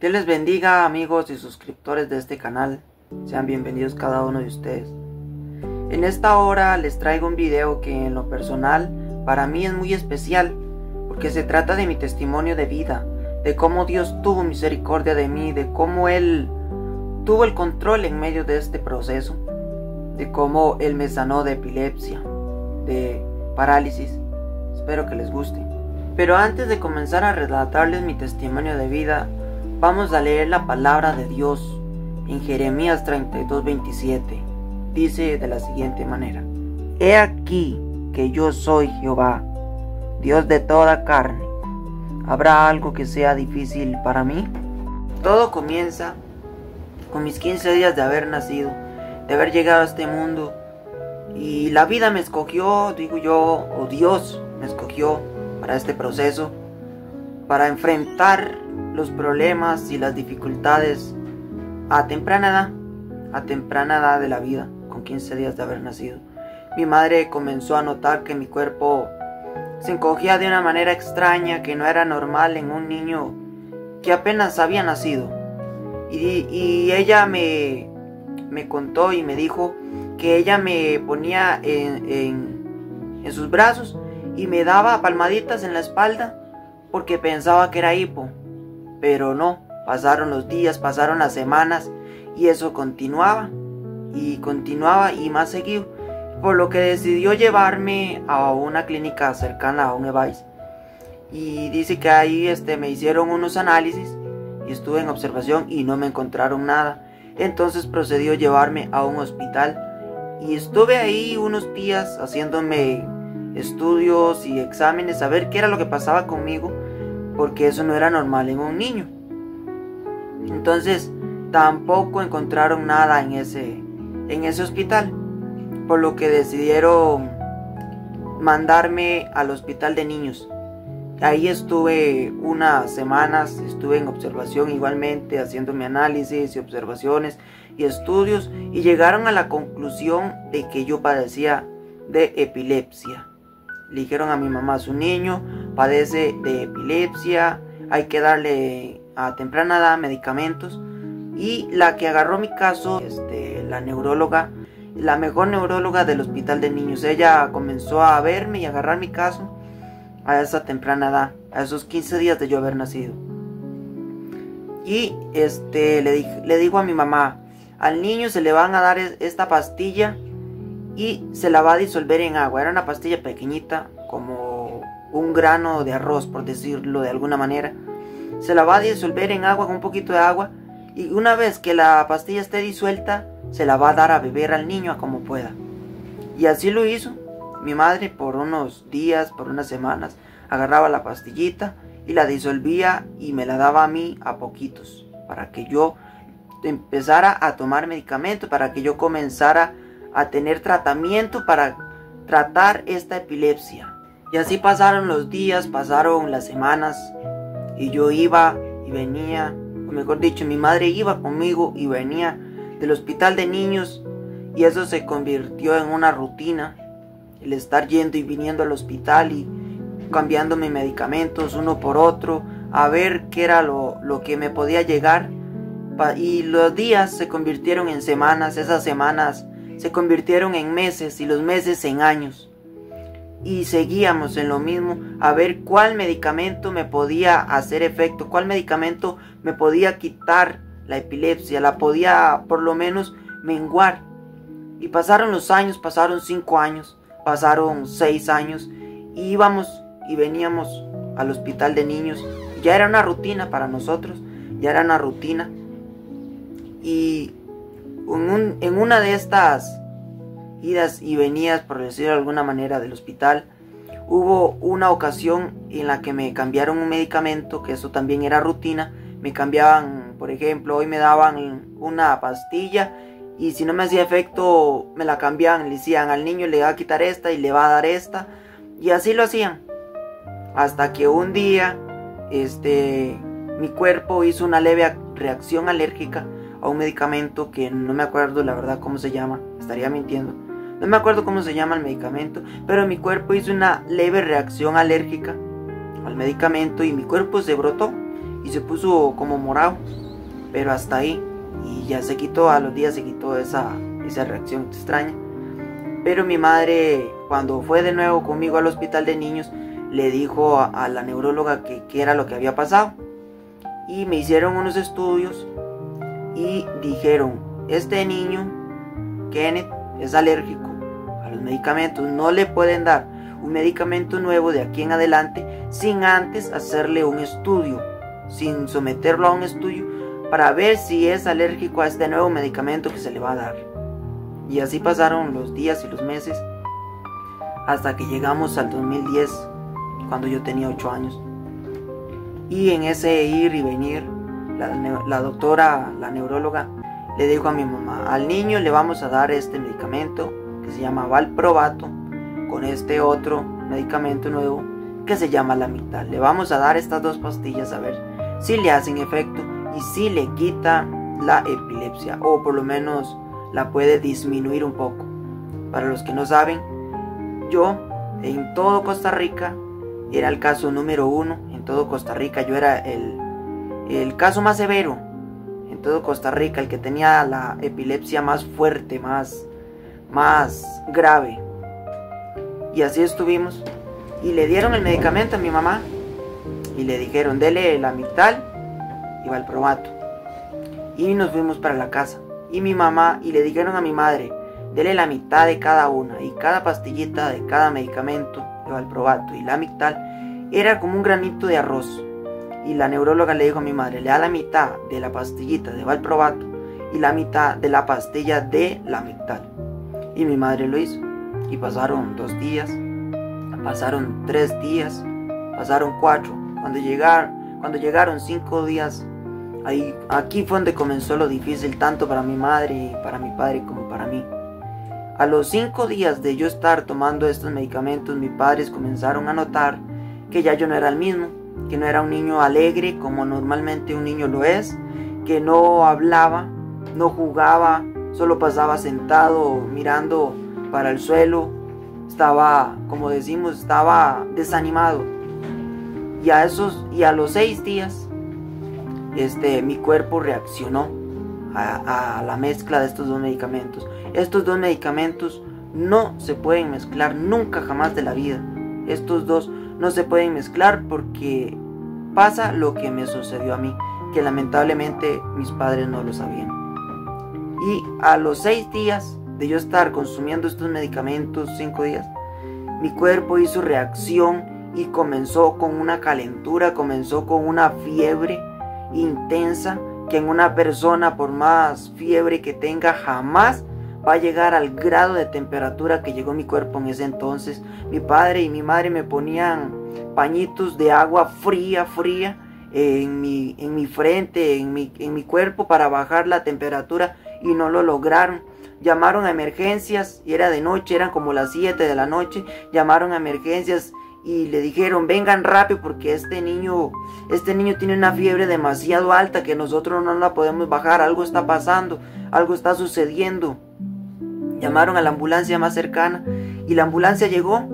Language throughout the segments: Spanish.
Dios les bendiga, amigos y suscriptores de este canal. Sean bienvenidos cada uno de ustedes. En esta hora les traigo un video que en lo personal para mí es muy especial, porque se trata de mi testimonio de vida, de cómo Dios tuvo misericordia de mí, de cómo Él tuvo el control en medio de este proceso, de cómo Él me sanó de epilepsia, de parálisis. Espero que les guste. Pero antes de comenzar a relatarles mi testimonio de vida, vamos a leer la palabra de Dios en Jeremías 32:27. Dice de la siguiente manera: He aquí que yo soy Jehová, Dios de toda carne. ¿Habrá algo que sea difícil para mí? Todo comienza con mis 15 días de haber nacido, de haber llegado a este mundo. Y la vida me escogió, digo yo, o Dios me escogió para este proceso, para enfrentar los problemas y las dificultades a temprana edad de la vida, con 15 días de haber nacido. Mi madre comenzó a notar que mi cuerpo se encogía de una manera extraña, que no era normal en un niño que apenas había nacido. Y ella me contó y me dijo que ella me ponía en sus brazos y me daba palmaditas en la espalda porque pensaba que era hipo. Pero no, pasaron los días, pasaron las semanas y eso continuaba y más seguido, por lo que decidió llevarme a una clínica cercana a un EVAIS. Y dice que ahí me hicieron unos análisis y estuve en observación y no me encontraron nada. Entonces procedió a llevarme a un hospital y estuve ahí unos días haciéndome estudios y exámenes a ver qué era lo que pasaba conmigo, porque eso no era normal en un niño. Entonces tampoco encontraron nada en ese hospital, por lo que decidieron mandarme al hospital de niños. Ahí estuve unas semanas, estuve en observación igualmente, haciéndome análisis y observaciones y estudios, y llegaron a la conclusión de que yo padecía de epilepsia. Le dijeron a mi mamá: su niño padece de epilepsia, hay que darle a temprana edad medicamentos. Y la que agarró mi caso, la neuróloga, la mejor neuróloga del hospital de niños, ella comenzó a verme y a agarrar mi caso a esa temprana edad, a esos 15 días de yo haber nacido. Y le digo a mi mamá: al niño se le van a dar esta pastilla y se la va a disolver en agua. Era una pastilla pequeñita, como un grano de arroz, por decirlo de alguna manera. Se la va a disolver en agua, con un poquito de agua, y una vez que la pastilla esté disuelta, se la va a dar a beber al niño a como pueda. Y así lo hizo. Mi madre por unos días, por unas semanas, agarraba la pastillita y la disolvía y me la daba a mí a poquitos, para que yo empezara a tomar medicamento, para que yo comenzara a tener tratamiento para tratar esta epilepsia. Y así pasaron los días, pasaron las semanas, y yo iba y venía, o mejor dicho, mi madre iba conmigo y venía del hospital de niños, y eso se convirtió en una rutina, el estar yendo y viniendo al hospital y cambiándome medicamentos uno por otro, a ver qué era lo que me podía llegar. Y los días se convirtieron en semanas, esas semanas se convirtieron en meses y los meses en años. Y seguíamos en lo mismo, a ver cuál medicamento me podía hacer efecto, cuál medicamento me podía quitar la epilepsia, la podía por lo menos menguar. Y pasaron los años, pasaron 5 años, pasaron 6 años, y íbamos y veníamos al hospital de niños. Ya era una rutina para nosotros, ya era una rutina. Y en una de estas idas y venidas, por decirlo de alguna manera, del hospital, hubo una ocasión en la que me cambiaron un medicamento, que eso también era rutina. Me cambiaban, por ejemplo, hoy me daban una pastilla y si no me hacía efecto me la cambiaban, le decían: al niño le va a quitar esta y le va a dar esta, y así lo hacían, hasta que un día mi cuerpo hizo una leve reacción alérgica a un medicamento que no me acuerdo la verdad cómo se llama, estaría mintiendo, no me acuerdo cómo se llama el medicamento, pero mi cuerpo hizo una leve reacción alérgica al medicamento y mi cuerpo se brotó y se puso como morado, pero hasta ahí, y ya se quitó, a los días se quitó esa reacción extraña. Pero mi madre, cuando fue de nuevo conmigo al hospital de niños, le dijo a la neuróloga que era lo que había pasado, y me hicieron unos estudios y dijeron: este niño, Kenneth, es alérgico a los medicamentos, no le pueden dar un medicamento nuevo de aquí en adelante sin antes hacerle un estudio, sin someterlo a un estudio para ver si es alérgico a este nuevo medicamento que se le va a dar. Y así pasaron los días y los meses hasta que llegamos al 2010, cuando yo tenía 8 años. Y en ese ir y venir, la doctora, la neuróloga, le dijo a mi mamá: al niño le vamos a dar este medicamento que se llama Valproato con este otro medicamento nuevo que se llama Lamictal. Le vamos a dar estas 2 pastillas a ver si le hacen efecto y si le quita la epilepsia, o por lo menos la puede disminuir un poco. Para los que no saben, yo en todo Costa Rica era el caso número 1. En todo Costa Rica yo era el caso más severo. En todo Costa Rica, el que tenía la epilepsia más fuerte, más grave. Y así estuvimos. Y le dieron el medicamento a mi mamá y le dijeron: dele Lamictal y Valproato. Y nos fuimos para la casa. Y mi mamá, y le dijeron a mi madre: dele la mitad de cada una, y cada pastillita de cada medicamento de Valproato y Lamictal era como un granito de arroz. Y la neuróloga le dijo a mi madre: le da la mitad de la pastillita de Valproato y la mitad de la pastilla de Lamictal. Y mi madre lo hizo. Y pasaron 2 días, pasaron 3 días, pasaron 4. Cuando llegaron 5 días, aquí fue donde comenzó lo difícil, tanto para mi madre, para mi padre, como para mí. A los 5 días de yo estar tomando estos medicamentos, mis padres comenzaron a notar que ya yo no era el mismo, que no era un niño alegre como normalmente un niño lo es, que no hablaba, no jugaba, solo pasaba sentado mirando para el suelo. Estaba, como decimos, estaba desanimado. Y a los 6 días mi cuerpo reaccionó a la mezcla de estos 2 medicamentos. Estos 2 medicamentos no se pueden mezclar nunca jamás de la vida. Estos 2 no se pueden mezclar porque pasa lo que me sucedió a mí, que lamentablemente mis padres no lo sabían. Y a los 6 días de yo estar consumiendo estos medicamentos, 5 días, mi cuerpo hizo reacción y comenzó con una calentura, comenzó con una fiebre intensa, que en una persona, por más fiebre que tenga, jamás va a llegar al grado de temperatura que llegó mi cuerpo en ese entonces. Mi padre y mi madre me ponían pañitos de agua fría en mi frente, en mi cuerpo, para bajar la temperatura, y no lo lograron. Llamaron a emergencias y era de noche, eran como las 7 de la noche. Llamaron a emergencias y le dijeron: vengan rápido porque este niño tiene una fiebre demasiado alta que nosotros no la podemos bajar, algo está pasando, algo está sucediendo. Llamaron a la ambulancia más cercana y la ambulancia llegó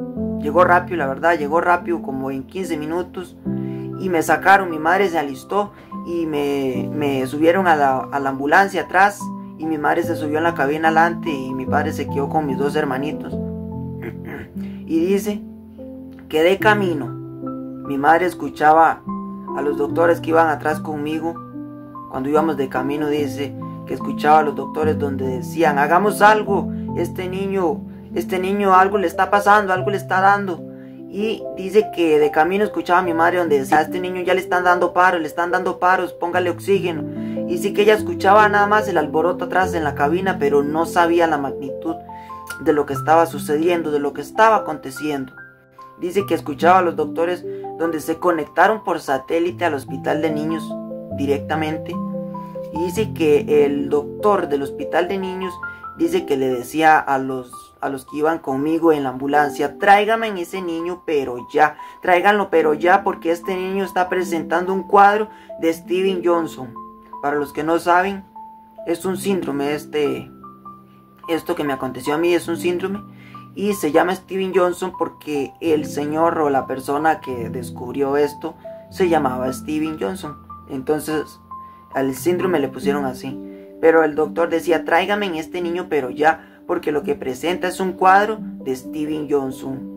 rápido, la verdad, llegó rápido, como en 15 minutos, y me sacaron. Mi madre se alistó y me subieron a la ambulancia atrás, y mi madre se subió en la cabina adelante y mi padre se quedó con mis 2 hermanitos. Y dice que de camino mi madre escuchaba a los doctores que iban atrás conmigo. Cuando íbamos de camino, dice que escuchaba a los doctores donde decían: hagamos algo, este niño algo le está pasando, algo le está dando. Y dice que de camino escuchaba a mi madre donde decía: a este niño ya le están dando paros, póngale oxígeno. Y sí que ella escuchaba nada más el alboroto atrás en la cabina, pero no sabía la magnitud de lo que estaba sucediendo, de lo que estaba aconteciendo. Dice que escuchaba a los doctores donde se conectaron por satélite al hospital de niños directamente. Y dice que el doctor del hospital de niños dice que le decía a los que iban conmigo en la ambulancia: tráigame en ese niño, pero ya, tráiganlo, pero ya, porque este niño está presentando un cuadro de Steven Johnson. Para los que no saben, es un síndrome, esto que me aconteció a mí es un síndrome, y se llama Steven Johnson porque el señor o la persona que descubrió esto se llamaba Steven Johnson. Entonces al síndrome le pusieron así. Pero el doctor decía, tráigame en este niño pero ya, porque lo que presenta es un cuadro de Steven Johnson.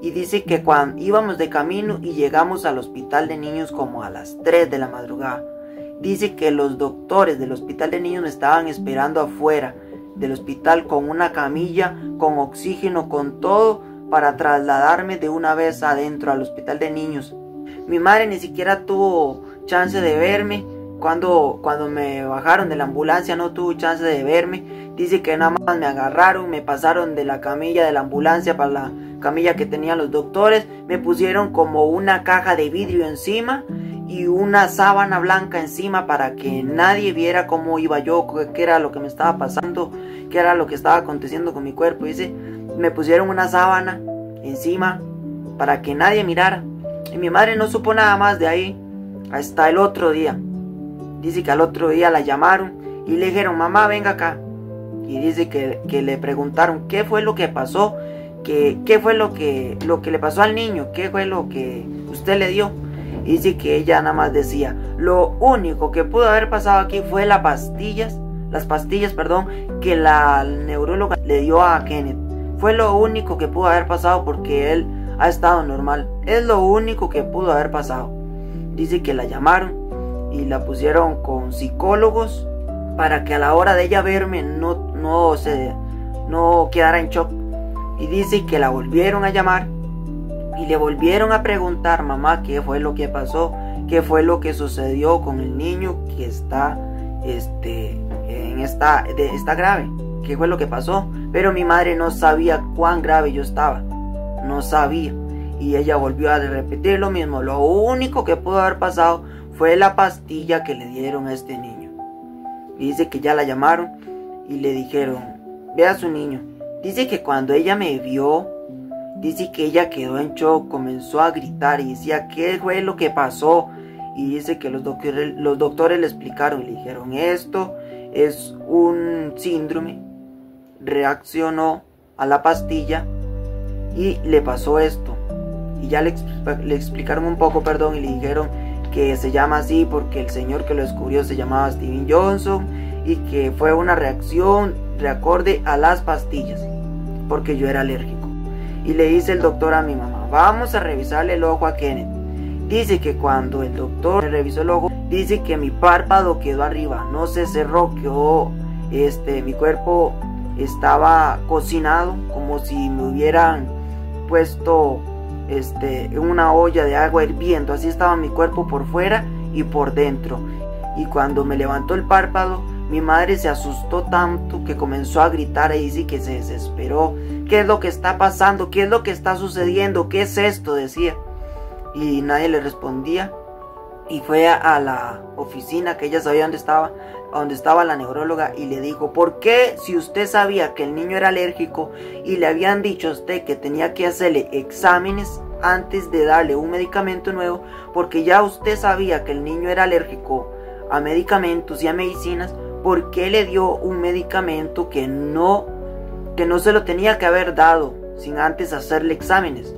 Y dice que cuando íbamos de camino y llegamos al hospital de niños como a las 3 de la madrugada. Dice que los doctores del hospital de niños me estaban esperando afuera del hospital con una camilla, con oxígeno, con todo, para trasladarme de una vez adentro al hospital de niños. Mi madre ni siquiera tuvo chance de verme. Cuando me bajaron de la ambulancia no tuvo chance de verme. Dice que nada más me agarraron, me pasaron de la camilla de la ambulancia para la camilla que tenían los doctores. Me pusieron como una caja de vidrio encima y una sábana blanca encima para que nadie viera cómo iba yo, qué era lo que me estaba pasando, qué era lo que estaba aconteciendo con mi cuerpo. Dice, me pusieron una sábana encima para que nadie mirara. Y mi madre no supo nada más de ahí hasta el otro día. Dice que al otro día la llamaron y le dijeron, mamá, venga acá. Y dice que le preguntaron qué fue lo que pasó, qué fue lo que le pasó al niño, qué fue lo que usted le dio. Y dice que ella nada más decía, lo único que pudo haber pasado aquí fue las pastillas, que la neuróloga le dio a Kenneth. Fue lo único que pudo haber pasado porque él ha estado normal. Es lo único que pudo haber pasado. Dice que la llamaron y la pusieron con psicólogos para que a la hora de ella verme no quedara en shock. Y dice que la volvieron a llamar y le volvieron a preguntar, mamá, qué fue lo que pasó, qué fue lo que sucedió con el niño que está grave, qué fue lo que pasó. Pero mi madre no sabía cuán grave yo estaba, no sabía. Y ella volvió a repetir lo mismo, lo único que pudo haber pasado fue la pastilla que le dieron a este niño. Y dice que ya la llamaron y le dijeron, ve a su niño. Dice que cuando ella me vio, dice que ella quedó en shock, comenzó a gritar y decía, ¿qué fue lo que pasó? Y dice que los doctores le explicaron, le dijeron, esto es un síndrome, reaccionó a la pastilla y le pasó esto. Y ya le explicaron un poco, y le dijeron que se llama así porque el señor que lo descubrió se llamaba Steven Johnson y que fue una reacción acorde a las pastillas porque yo era alérgico. Y le dice el doctor a mi mamá, vamos a revisarle el ojo a Kenneth. Dice que cuando el doctor le revisó el ojo, dice que mi párpado quedó arriba, no se cerró, quedó, mi cuerpo estaba cocinado como si me hubieran puesto en una olla de agua hirviendo. Así estaba mi cuerpo por fuera y por dentro. Y cuando me levantó el párpado, mi madre se asustó tanto que comenzó a gritar y dice que se desesperó. ¿Qué es lo que está pasando? ¿Qué es lo que está sucediendo? ¿Qué es esto? Decía. Y nadie le respondía. Y fue a la oficina, que ella sabía donde estaba la neuróloga, y le dijo, ¿por qué si usted sabía que el niño era alérgico y le habían dicho a usted que tenía que hacerle exámenes antes de darle un medicamento nuevo, porque ya usted sabía que el niño era alérgico a medicamentos y a medicinas, ¿por qué le dio un medicamento que no se lo tenía que haber dado sin antes hacerle exámenes?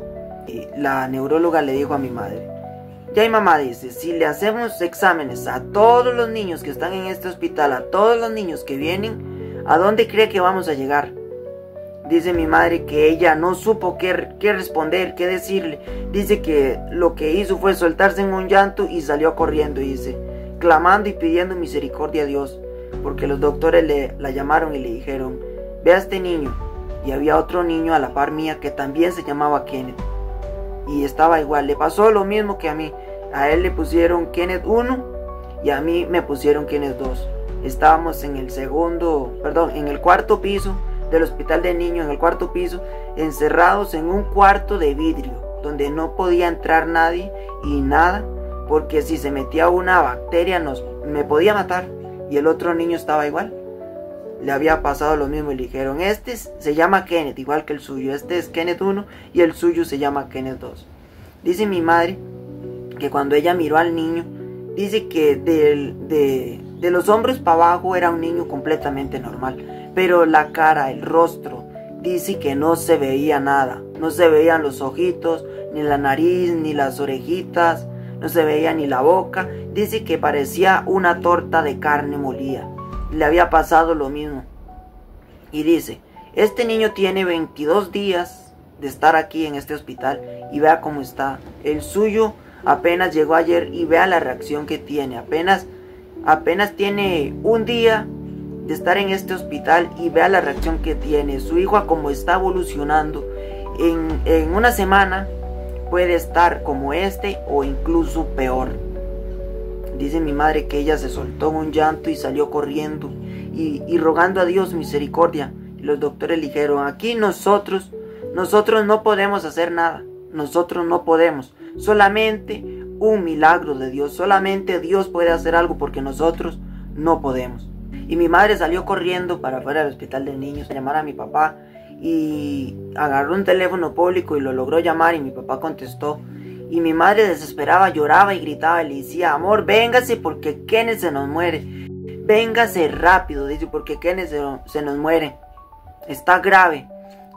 Y la neuróloga le dijo a mi madre, ya, y mamá dice, si le hacemos exámenes a todos los niños que están en este hospital, a todos los niños que vienen, ¿a dónde cree que vamos a llegar? Dice mi madre que ella no supo qué responder, qué decirle. Dice que lo que hizo fue soltarse en un llanto y salió corriendo, dice, clamando y pidiendo misericordia a Dios, porque los doctores la llamaron y le dijeron, ve a este niño. Y había otro niño a la par mía que también se llamaba Kenneth. Y estaba igual, le pasó lo mismo que a mí. A él le pusieron Kenneth 1 y a mí me pusieron Kenneth 2. Estábamos en el cuarto piso del hospital de niños, en el cuarto piso, encerrados en un cuarto de vidrio, donde no podía entrar nadie y nada, porque si se metía una bacteria me podía matar. Y el otro niño estaba igual, le había pasado lo mismo y le dijeron, este se llama Kenneth, igual que el suyo, este es Kenneth 1 y el suyo se llama Kenneth 2. Dice mi madre que cuando ella miró al niño, dice que de los hombros para abajo era un niño completamente normal, pero la cara, el rostro, dice que no se veía nada, no se veían los ojitos, ni la nariz, ni las orejitas, no se veía ni la boca. Dice que parecía una torta de carne molida. Le había pasado lo mismo. Y dice, este niño tiene 22 días de estar aquí en este hospital y vea cómo está. El suyo apenas llegó ayer y vea la reacción que tiene. Apenas tiene un día de estar en este hospital y vea la reacción que tiene. Su hijo, como está evolucionando, en una semana puede estar como este o incluso peor. Dice mi madre que ella se soltó en un llanto y salió corriendo y rogando a Dios misericordia. Y los doctores le dijeron, aquí nosotros no podemos hacer nada. Nosotros no podemos. Solamente un milagro de Dios. Solamente Dios puede hacer algo porque nosotros no podemos. Y mi madre salió corriendo para afuera del hospital de niños a llamar a mi papá. Y agarró un teléfono público y lo logró llamar y mi papá contestó. Y mi madre desesperaba, lloraba y gritaba y le decía, amor, véngase porque Kenneth se nos muere. Véngase rápido, dice, porque Kenneth se nos muere. Está grave.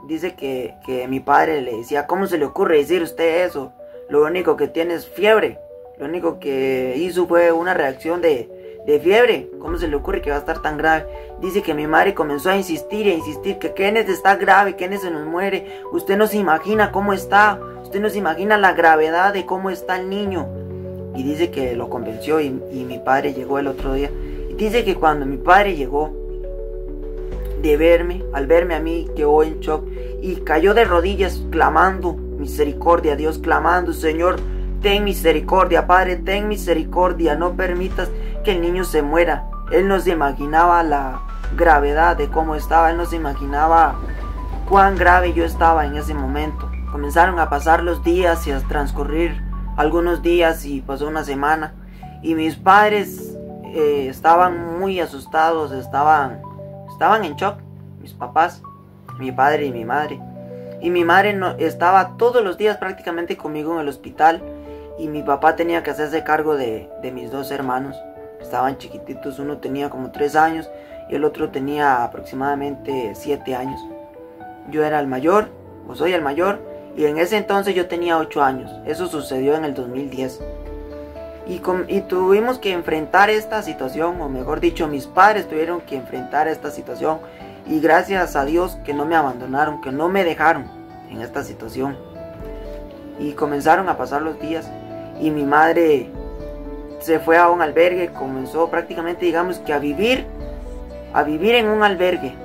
Dice que mi padre le decía, ¿cómo se le ocurre decir usted eso? Lo único que tiene es fiebre. Lo único que hizo fue una reacción de fiebre. ¿Cómo se le ocurre que va a estar tan grave? Dice que mi madre comenzó a insistir que Kenneth está grave, Kenneth se nos muere. Usted no se imagina cómo está. Usted no se imagina la gravedad de cómo está el niño. Y dice que lo convenció y mi padre llegó el otro día. Y dice que cuando mi padre llegó al verme a mí, quedó en shock y cayó de rodillas clamando misericordia a Dios, clamando, Señor, ten misericordia, Padre, ten misericordia, no permitas que el niño se muera. Él no se imaginaba la gravedad de cómo estaba, él no se imaginaba cuán grave yo estaba en ese momento. Comenzaron a pasar los días y a transcurrir algunos días y pasó una semana y mis padres estaban muy asustados, estaban en shock, mis papás, mi padre y mi madre. Y mi madre estaba todos los días prácticamente conmigo en el hospital y mi papá tenía que hacerse cargo de mis dos hermanos. Estaban chiquititos, uno tenía como 3 años y el otro tenía aproximadamente 7 años. Yo era el mayor, o soy el mayor, y en ese entonces yo tenía 8 años. Eso sucedió en el 2010. Y tuvimos que enfrentar esta situación, o mejor dicho, mis padres tuvieron que enfrentar esta situación. Y gracias a Dios que no me abandonaron, que no me dejaron en esta situación. Y comenzaron a pasar los días y mi madre se fue a un albergue, comenzó prácticamente, digamos que a vivir en un albergue.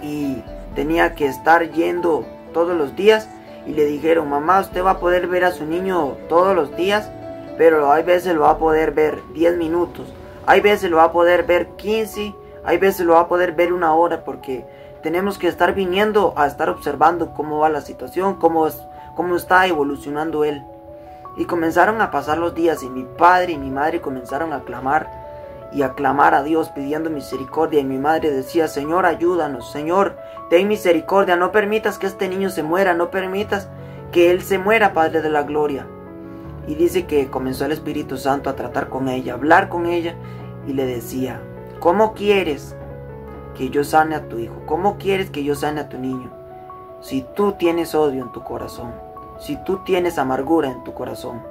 Y tenía que estar yendo todos los días y le dijeron, mamá, usted va a poder ver a su niño todos los días, pero hay veces lo va a poder ver 10 minutos, hay veces lo va a poder ver 15, hay veces lo va a poder ver 1 hora, porque tenemos que estar viniendo a estar observando cómo va la situación, cómo está evolucionando él. Y comenzaron a pasar los días y mi padre y mi madre comenzaron a clamar a Dios pidiendo misericordia. Y mi madre decía, Señor, ayúdanos, Señor, ten misericordia, no permitas que este niño se muera, no permitas que él se muera, Padre de la gloria. Y dice que comenzó el Espíritu Santo a tratar con ella, a hablar con ella y le decía, ¿cómo quieres que yo sane a tu hijo? ¿Cómo quieres que yo sane a tu niño? Si tú tienes odio en tu corazón, si tú tienes amargura en tu corazón.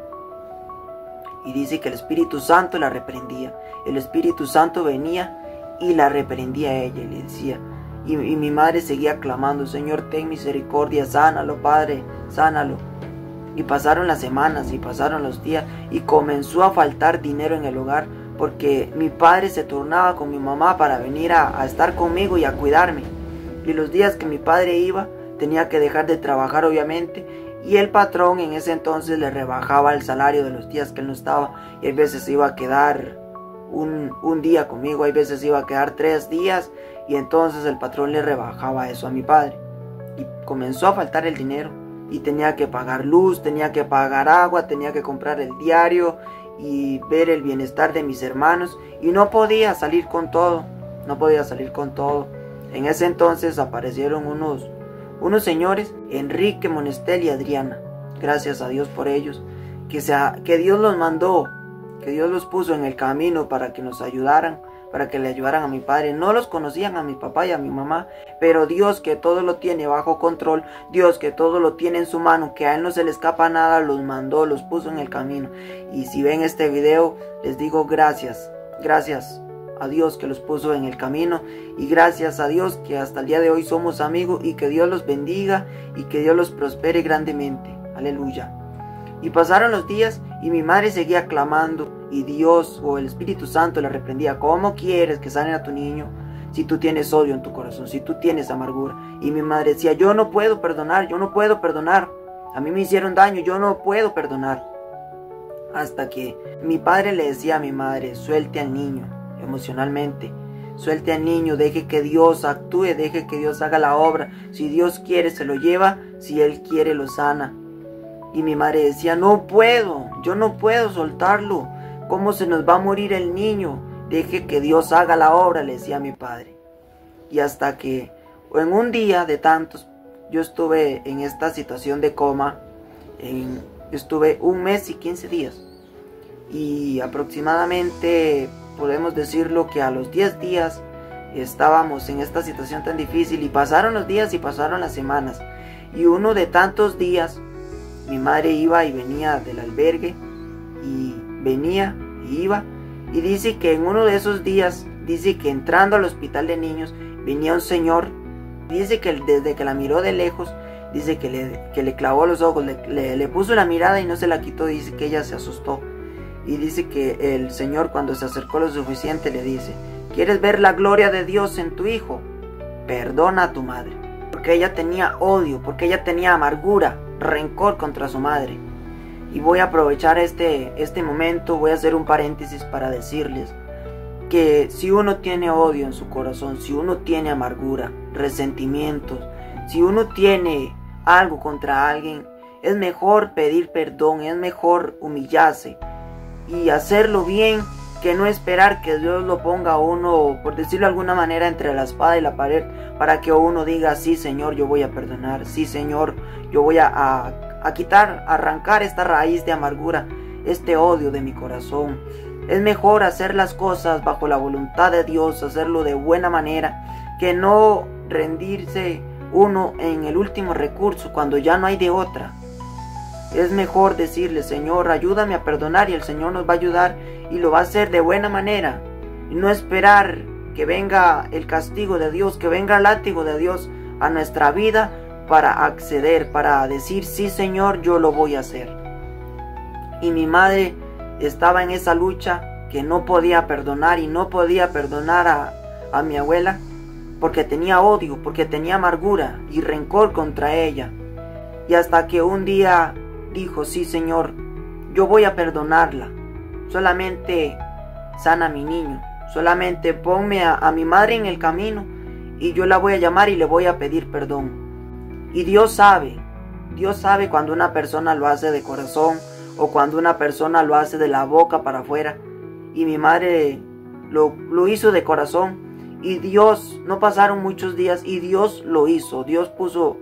Y dice que el Espíritu Santo la reprendía. El Espíritu Santo venía y la reprendía a ella y le decía. Y mi madre seguía clamando, Señor, ten misericordia, sánalo, Padre, sánalo. Y pasaron las semanas y pasaron los días y comenzó a faltar dinero en el hogar, porque mi padre se turnaba con mi mamá para venir a estar conmigo y a cuidarme. Y los días que mi padre iba, tenía que dejar de trabajar obviamente, y el patrón en ese entonces le rebajaba el salario de los días que él no estaba, y hay veces iba a quedar un día conmigo, hay veces iba a quedar 3 días, y entonces el patrón le rebajaba eso a mi padre. Y comenzó a faltar el dinero, y tenía que pagar luz, tenía que pagar agua, tenía que comprar el diario, y ver el bienestar de mis hermanos, y no podía salir con todo, En ese entonces aparecieron unos señores, Enrique, Monestel y Adriana, gracias a Dios por ellos, que Dios los mandó, que Dios los puso en el camino para que nos ayudaran, para que le ayudaran a mi padre. No los conocían a mi papá y a mi mamá, pero Dios, que todo lo tiene bajo control, Dios que todo lo tiene en su mano, que a Él no se le escapa nada, los mandó, los puso en el camino. Y si ven este video, les digo gracias, gracias a Dios que los puso en el camino, y gracias a Dios que hasta el día de hoy somos amigos, y que Dios los bendiga y que Dios los prospere grandemente. Aleluya. Y pasaron los días y mi madre seguía clamando, y Dios o el Espíritu Santo le reprendía: ¿cómo quieres que sane a tu niño si tú tienes odio en tu corazón, si tú tienes amargura? Y mi madre decía: yo no puedo perdonar, yo no puedo perdonar, a mí me hicieron daño, yo no puedo perdonar. Hasta que mi padre le decía a mi madre: suelte al niño emocionalmente, suelte al niño, deje que Dios actúe, deje que Dios haga la obra. Si Dios quiere se lo lleva, si Él quiere lo sana. Y mi madre decía: no puedo, yo no puedo soltarlo, ¿cómo se nos va a morir el niño? Deje que Dios haga la obra, le decía a mi padre. Y hasta que en un día de tantos, yo estuve en esta situación de coma, estuve 1 mes y 15 días. Y aproximadamente podemos decirlo que a los 10 días estábamos en esta situación tan difícil, y pasaron los días y pasaron las semanas. Y uno de tantos días, mi madre iba y venía del albergue, y venía y iba, y dice que en uno de esos días, dice que entrando al hospital de niños, venía un señor, dice que desde que la miró de lejos, dice que le clavó los ojos, le puso la mirada y no se la quitó, dice que ella se asustó. Y dice que el Señor, cuando se acercó lo suficiente, le dice: ¿quieres ver la gloria de Dios en tu hijo? Perdona a tu madre. Porque ella tenía odio, porque ella tenía amargura, rencor contra su madre. Y voy a aprovechar este momento, voy a hacer un paréntesis para decirles que si uno tiene odio en su corazón, si uno tiene amargura, resentimientos, si uno tiene algo contra alguien, es mejor pedir perdón, es mejor humillarse y hacerlo bien, que no esperar que Dios lo ponga a uno, por decirlo de alguna manera, entre la espada y la pared, para que uno diga: sí, Señor, yo voy a perdonar, sí, Señor, yo voy a quitar, arrancar esta raíz de amargura, este odio de mi corazón. Es mejor hacer las cosas bajo la voluntad de Dios, hacerlo de buena manera, que no rendirse uno en el último recurso, cuando ya no hay de otra. Es mejor decirle: Señor, ayúdame a perdonar, y el Señor nos va a ayudar y lo va a hacer de buena manera. Y no esperar que venga el castigo de Dios, que venga el látigo de Dios a nuestra vida para acceder, para decir: sí, Señor, yo lo voy a hacer. Y mi madre estaba en esa lucha, que no podía perdonar, y no podía perdonar a mi abuela, porque tenía odio, porque tenía amargura y rencor contra ella. Y hasta que un día dijo: sí, Señor, yo voy a perdonarla, solamente sana a mi niño, solamente ponme a mi madre en el camino, y yo la voy a llamar y le voy a pedir perdón. Y Dios sabe cuando una persona lo hace de corazón, o cuando una persona lo hace de la boca para afuera. Y mi madre lo hizo de corazón, y Dios, no pasaron muchos días y Dios lo hizo. Dios puso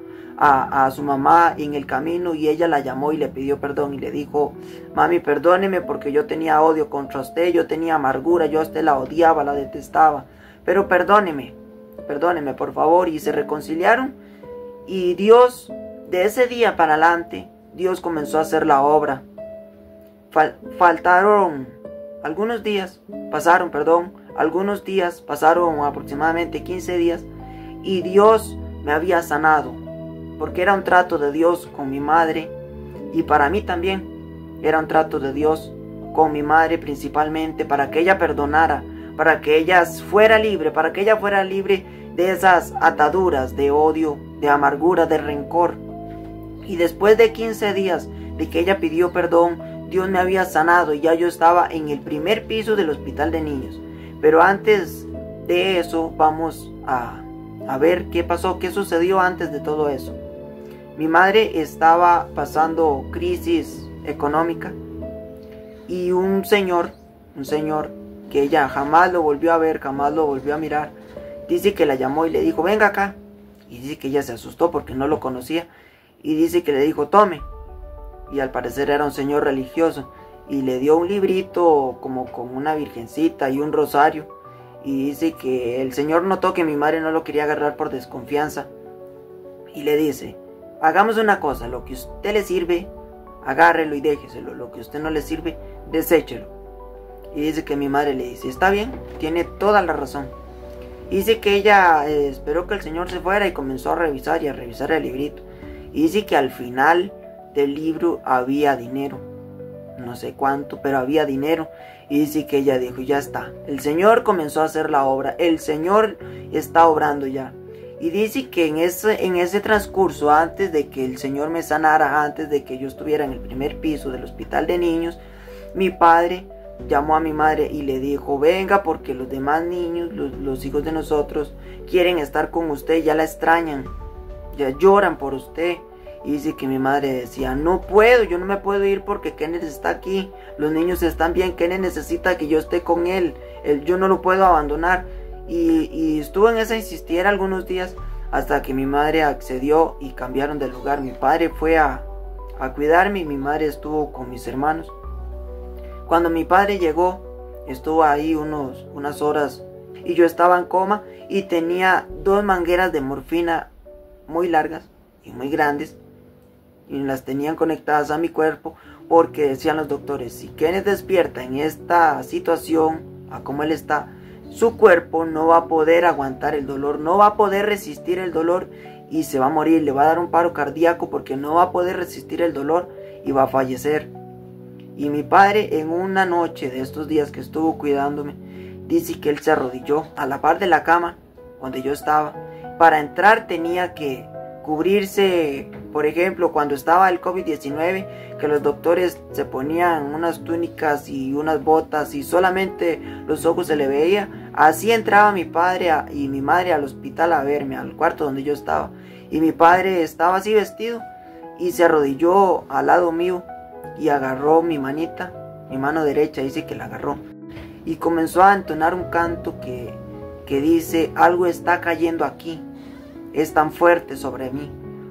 a su mamá en el camino, y ella la llamó y le pidió perdón y le dijo: mami, perdóneme, porque yo tenía odio contra usted, yo tenía amargura, yo a usted la odiaba, la detestaba, pero perdóneme por favor. Y se reconciliaron, y Dios, de ese día para adelante, Dios comenzó a hacer la obra. Pasaron aproximadamente 15 días, y Dios me había sanado, porque era un trato de Dios con mi madre, y para mí también era un trato de Dios con mi madre, principalmente para que ella perdonara, para que ella fuera libre, de esas ataduras de odio, de amargura, de rencor. Y después de 15 días de que ella pidió perdón, Dios me había sanado, y ya yo estaba en el primer piso del hospital de niños. Pero antes de eso, vamos a ver qué pasó, qué sucedió antes de todo eso. Mi madre estaba pasando crisis económica, y un señor que ella jamás lo volvió a ver, jamás lo volvió a mirar, dice que la llamó y le dijo: venga acá. Y dice que ella se asustó porque no lo conocía, y dice que le dijo: tome. Y al parecer era un señor religioso, y le dio un librito como con una virgencita y un rosario, y dice que el Señor notó que mi madre no lo quería agarrar por desconfianza y le dice: hagamos una cosa, lo que a usted le sirve, agárrelo y déjeselo, lo que a usted no le sirve, deséchelo. Y dice que mi madre le dice: está bien, tiene toda la razón. Y dice que ella esperó que el Señor se fuera y comenzó a revisar y a revisar el librito. Y dice que al final del libro había dinero, no sé cuánto, pero había dinero. Y dice que ella dijo: ya está, el Señor comenzó a hacer la obra, el Señor está obrando ya. Y dice que en ese transcurso, antes de que el Señor me sanara, antes de que yo estuviera en el primer piso del hospital de niños, mi padre llamó a mi madre y le dijo: venga, porque los demás niños, los hijos de nosotros, quieren estar con usted, ya la extrañan, ya lloran por usted. Y dice que mi madre decía: no puedo, yo no me puedo ir porque Kenneth está aquí, los niños están bien, Kenneth necesita que yo esté con él, yo no lo puedo abandonar. Y estuvo en esa insistiera algunos días hasta que mi madre accedió y cambiaron de lugar. Mi padre fue a cuidarme y mi madre estuvo con mis hermanos. Cuando mi padre llegó, estuvo ahí unas horas y yo estaba en coma y tenía 2 mangueras de morfina muy largas y muy grandes y las tenían conectadas a mi cuerpo, porque decían los doctores: si Kenneth despierta en esta situación, a como él está, su cuerpo no va a poder aguantar el dolor, no va a poder resistir el dolor y se va a morir, le va a dar un paro cardíaco porque no va a poder resistir el dolor y va a fallecer. Y mi padre, en una noche de estos días que estuvo cuidándome, dice que él se arrodilló a la par de la cama donde yo estaba. Para entrar tenía que cubrirse, por ejemplo, cuando estaba el COVID-19, que los doctores se ponían unas túnicas y unas botas y solamente los ojos se le veía. Así entraba mi padre y mi madre al hospital a verme, al cuarto donde yo estaba. Y mi padre estaba así vestido y se arrodilló al lado mío y agarró mi manita, mi mano derecha, dice que la agarró. Y comenzó a entonar un canto que dice: algo está cayendo aquí, es tan fuerte sobre mí,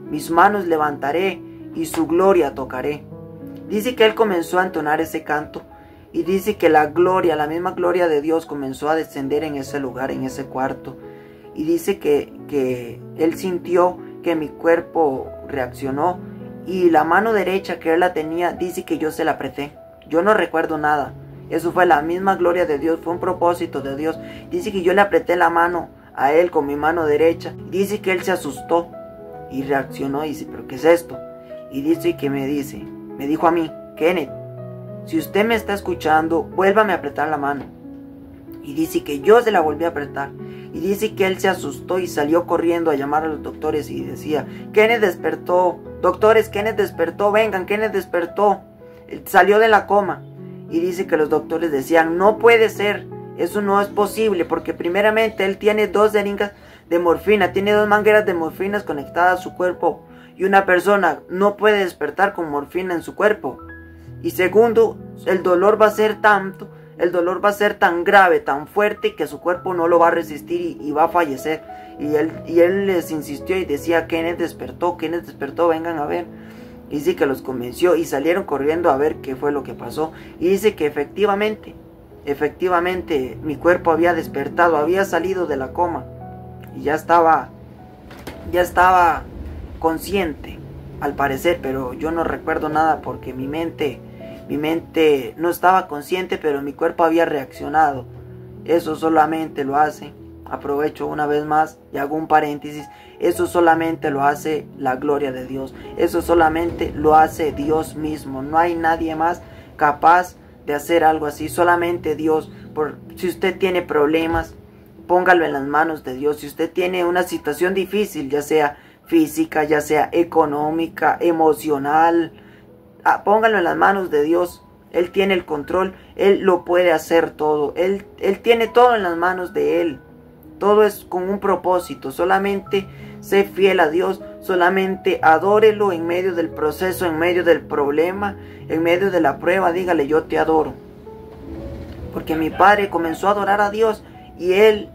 mis manos levantaré y su gloria tocaré. Dice que él comenzó a entonar ese canto y dice que la gloria, la misma gloria de Dios comenzó a descender en ese lugar, en ese cuarto. Y dice que él sintió que mi cuerpo reaccionó y la mano derecha que él la tenía, dice que yo se la apreté. Yo no recuerdo nada, eso fue la misma gloria de Dios, fue un propósito de Dios. Dice que yo le apreté la mano a él con mi mano derecha. Dice que él se asustó y reaccionó y dice: ¿pero qué es esto? Y dice que me dijo a mí: Kenneth, si usted me está escuchando, vuélvame a apretar la mano. Y dice que yo se la volví a apretar. Y dice que él se asustó y salió corriendo a llamar a los doctores y decía: Kenneth despertó, doctores, Kenneth despertó, vengan, Kenneth despertó, salió de la coma. Y dice que los doctores decían: no puede ser, eso no es posible, porque primeramente él tiene 2 jeringas de morfina, tiene 2 mangueras de morfinas conectadas a su cuerpo, y una persona no puede despertar con morfina en su cuerpo. Y segundo, el dolor va a ser tanto, el dolor va a ser tan grave, tan fuerte, que su cuerpo no lo va a resistir y va a fallecer. Y él les insistió y decía: Kenneth despertó, vengan a ver. Y dice que los convenció y salieron corriendo a ver qué fue lo que pasó. Y dice que efectivamente mi cuerpo había despertado, había salido de la coma y ya estaba consciente al parecer, pero yo no recuerdo nada porque mi mente no estaba consciente, pero mi cuerpo había reaccionado. Eso solamente lo hace, aprovecho una vez más y hago un paréntesis, eso solamente lo hace la gloria de Dios, eso solamente lo hace Dios mismo, no hay nadie más capaz de hacer algo así, solamente Dios. Si usted tiene problemas, póngalo en las manos de Dios. Si usted tiene una situación difícil, ya sea física, ya sea económica, emocional, póngalo en las manos de Dios. Él tiene el control, Él lo puede hacer todo, Él tiene todo en las manos de Él. Todo es con un propósito, solamente sé fiel a Dios, solamente adórelo en medio del proceso, en medio del problema, en medio de la prueba, dígale: yo te adoro. Porque mi padre comenzó a adorar a Dios y él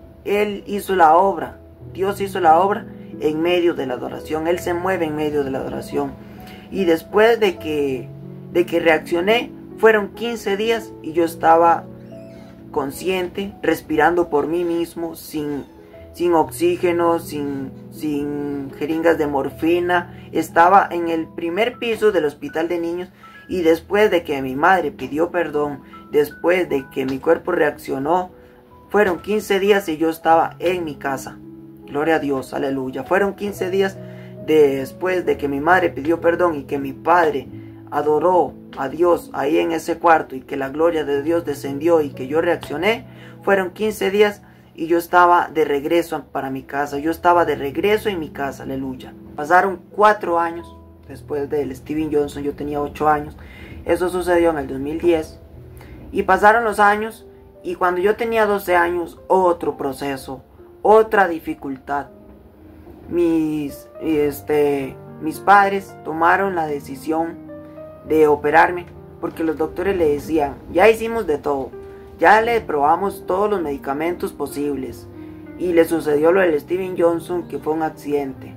hizo la obra, Dios hizo la obra en medio de la adoración, Él se mueve en medio de la adoración. Y después de que reaccioné, fueron 15 días y yo estaba consciente, respirando por mí mismo, sin oxígeno, sin jeringas de morfina. Estaba en el primer piso del hospital de niños, y después de que mi madre pidió perdón, después de que mi cuerpo reaccionó, fueron 15 días y yo estaba en mi casa. Gloria a Dios, aleluya. Fueron 15 días después de que mi madre pidió perdón y que mi padre adoró a Dios ahí en ese cuarto, y que la gloria de Dios descendió y que yo reaccioné. Fueron 15 días y yo estaba de regreso para mi casa. Yo estaba de regreso en mi casa, aleluya. Pasaron 4 años después del Steven Johnson. Yo tenía 8 años. Eso sucedió en el 2010. Y pasaron los años, y cuando yo tenía 12 años, otro proceso, otra dificultad. Mis padres tomaron la decisión de operarme, porque los doctores le decían: ya hicimos de todo, ya le probamos todos los medicamentos posibles, y le sucedió lo del Steven Johnson, que fue un accidente,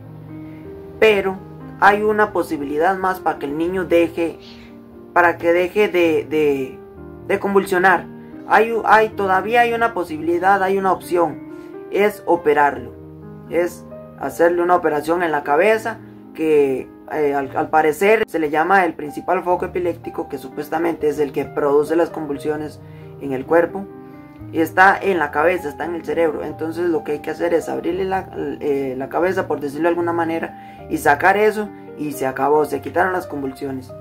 pero hay una posibilidad más para que el niño deje de convulsionar. Todavía hay una posibilidad, hay una opción, es operarlo, es hacerle una operación en la cabeza, que al parecer se le llama el principal foco epiléptico, que supuestamente es el que produce las convulsiones en el cuerpo, y está en la cabeza, está en el cerebro. Entonces lo que hay que hacer es abrirle la cabeza, por decirlo de alguna manera, y sacar eso, y se acabó, se quitaron las convulsiones.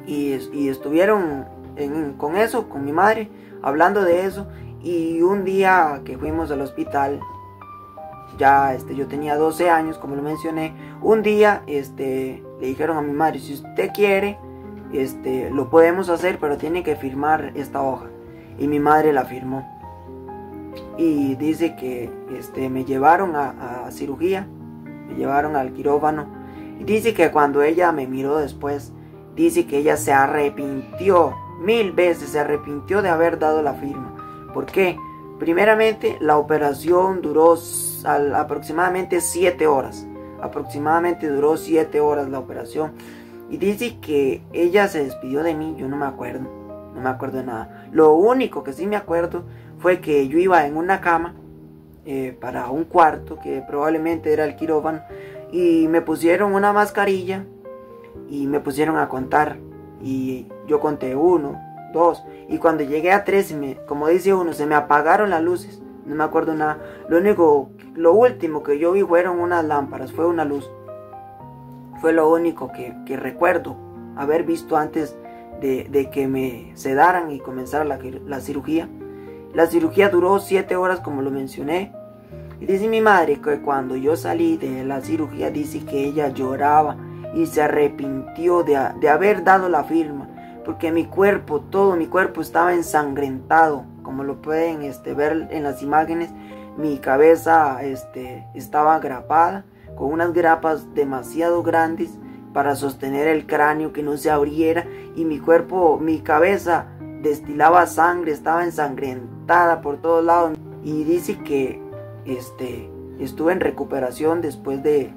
Y estuvieron con eso, con mi madre, hablando de eso. Y un día que fuimos al hospital, ya yo tenía 12 años, como lo mencioné. Un día le dijeron a mi madre: si usted quiere, lo podemos hacer, pero tiene que firmar esta hoja. Y mi madre la firmó, y dice que me llevaron a cirugía, me llevaron al quirófano. Y dice que cuando ella me miró después, dice que ella se arrepintió 1000 veces, se arrepintió de haber dado la firma. ¿Por qué? Primeramente, la operación duró aproximadamente 7 horas. Aproximadamente duró 7 horas la operación. Y dice que ella se despidió de mí. Yo no me acuerdo de nada. Lo único que sí me acuerdo fue que yo iba en una cama para un cuarto, que probablemente era el quirófano, y me pusieron una mascarilla y me pusieron a contar. Y yo conté 1, 2, y cuando llegué a 3, como dice uno, se me apagaron las luces. No me acuerdo nada. Lo último que yo vi fueron unas lámparas, fue una luz. Fue lo único que recuerdo haber visto antes de que me sedaran y comenzara la cirugía. La cirugía duró 7 horas, como lo mencioné. Y dice mi madre que cuando yo salí de la cirugía, dice que ella lloraba y se arrepintió de haber dado la firma, porque mi cuerpo, todo mi cuerpo estaba ensangrentado, como lo pueden ver en las imágenes. Mi cabeza estaba agrapada, con unas grapas demasiado grandes para sostener el cráneo, que no se abriera, y mi cuerpo, mi cabeza destilaba sangre, estaba ensangrentada por todos lados. Y dice que estuve en recuperación después de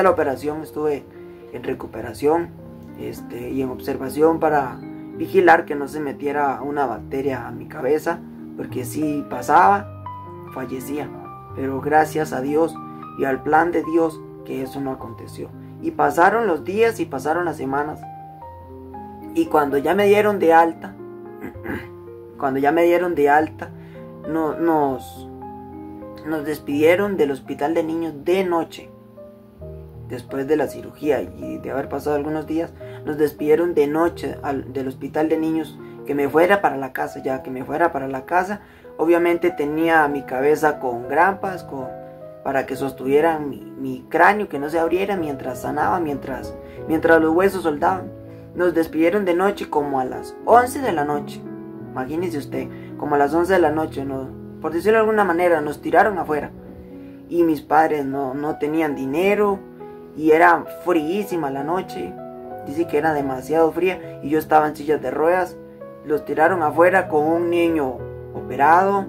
la operación. Estuve en recuperación y en observación para vigilar que no se metiera una bacteria a mi cabeza, porque si pasaba, fallecía. Pero gracias a Dios y al plan de Dios, que eso no aconteció. Y pasaron los días y pasaron las semanas, y cuando ya me dieron de alta, nos despidieron del hospital de niños de noche. Después de la cirugía y de haber pasado algunos días, nos despidieron de noche del hospital de niños, que me fuera para la casa. Ya que me fuera para la casa, obviamente tenía mi cabeza con grampas, para que sostuvieran mi cráneo, que no se abriera mientras sanaba, mientras los huesos soldaban. Nos despidieron de noche como a las 11 de la noche. Imagínese usted, como a las 11 de la noche, por decirlo de alguna manera, nos tiraron afuera. Y mis padres no tenían dinero, y era fríísima la noche. Dice que era demasiado fría, y yo estaba en sillas de ruedas. Los tiraron afuera con un niño operado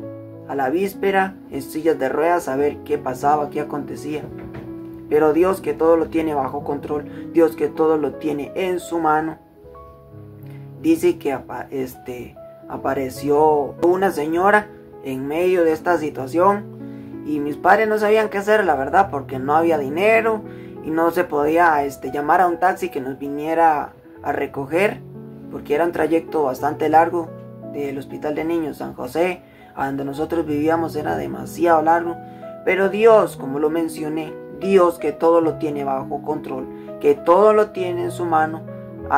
a la víspera, en sillas de ruedas, a ver qué pasaba, qué acontecía. Pero Dios, que todo lo tiene bajo control, Dios que todo lo tiene en su mano, dice que apareció una señora en medio de esta situación y mis padres no sabían qué hacer, la verdad, porque no había dinero y no se podía llamar a un taxi que nos viniera a recoger, porque era un trayecto bastante largo del Hospital de Niños San José a donde nosotros vivíamos, era demasiado largo. Pero Dios, como lo mencioné, Dios, que todo lo tiene bajo control, que todo lo tiene en su mano,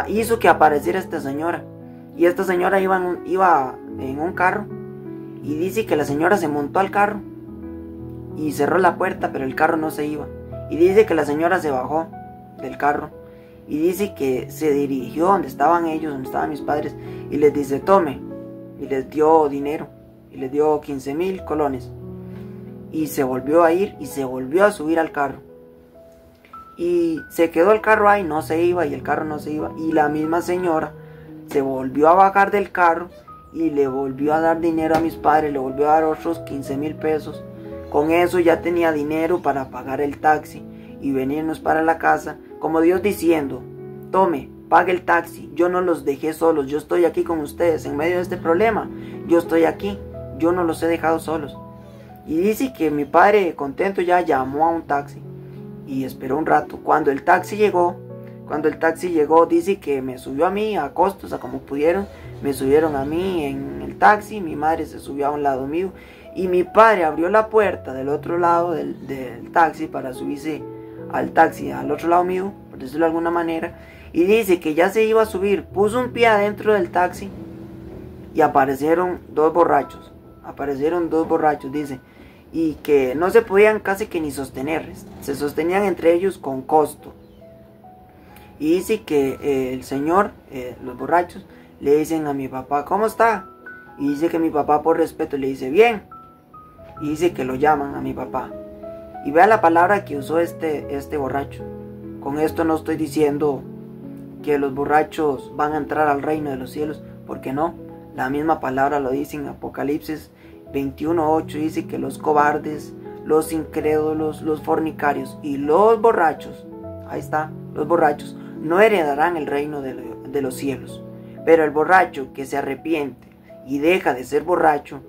hizo que apareciera esta señora. Y esta señora iba en un carro, y dice que la señora se montó al carro y cerró la puerta, pero el carro no se iba. Y dice que la señora se bajó del carro y dice que se dirigió donde estaban ellos, donde estaban mis padres, y les dice: tome. Y les dio dinero, y les dio 15,000 colones. Y se volvió a ir y se volvió a subir al carro. Y se quedó el carro ahí, no se iba, y el carro no se iba. Y la misma señora se volvió a bajar del carro y le volvió a dar dinero a mis padres, le volvió a dar otros 15,000 pesos. Con eso ya tenía dinero para pagar el taxi y venirnos para la casa, como Dios diciendo: tome, pague el taxi, yo no los dejé solos, yo estoy aquí con ustedes en medio de este problema, yo estoy aquí, yo no los he dejado solos. Y dice que mi padre, contento, ya llamó a un taxi y esperó un rato. Cuando el taxi llegó, dice que me subió a mí a costos, a como pudieron, me subieron a mí en el taxi, mi madre se subió a un lado mío y mi padre abrió la puerta del otro lado del taxi para subirse al taxi al otro lado mío, por decirlo de alguna manera, y dice que ya se iba a subir, puso un pie adentro del taxi y aparecieron dos borrachos, dice, y que no se podían casi que ni sostener, se sostenían entre ellos con costo. Y dice que el señor, los borrachos, le dicen a mi papá: ¿cómo está? Y dice que mi papá, por respeto, le dice: bien. Y dice que lo llaman a mi papá. Y vea la palabra que usó este borracho. Con esto no estoy diciendo que los borrachos van a entrar al reino de los cielos, porque no. La misma palabra lo dice en Apocalipsis 21:8, dice que los cobardes, los incrédulos, los fornicarios y los borrachos, ahí está, los borrachos, no heredarán el reino de los cielos. Pero el borracho que se arrepiente y deja de ser borracho,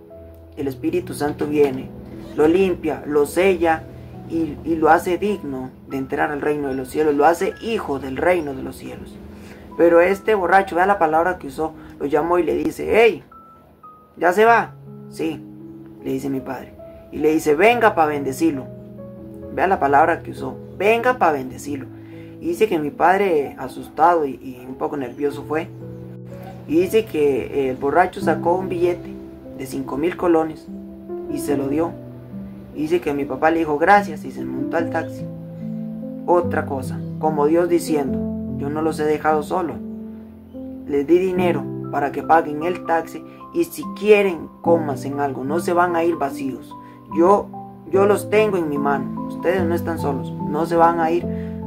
el Espíritu Santo viene, lo limpia, lo sella y lo hace digno de entrar al reino de los cielos, lo hace hijo del reino de los cielos. Pero este borracho, vea la palabra que usó, lo llamó y le dice: hey, ¿ya se va? Sí, le dice mi padre. Y le dice: venga para bendecirlo. Vea la palabra que usó: venga para bendecirlo. Y dice que mi padre, asustado y un poco nervioso, fue. Y dice que el borracho sacó un billete de 5,000 colones y se lo dio. Y dice que mi papá le dijo gracias y se montó al taxi. Otra cosa, como Dios diciendo: yo no los he dejado solos. Les di dinero para que paguen el taxi y si quieren, cómanse en algo, no se van a ir vacíos. Yo los tengo en mi mano, ustedes no están solos, no se van a ir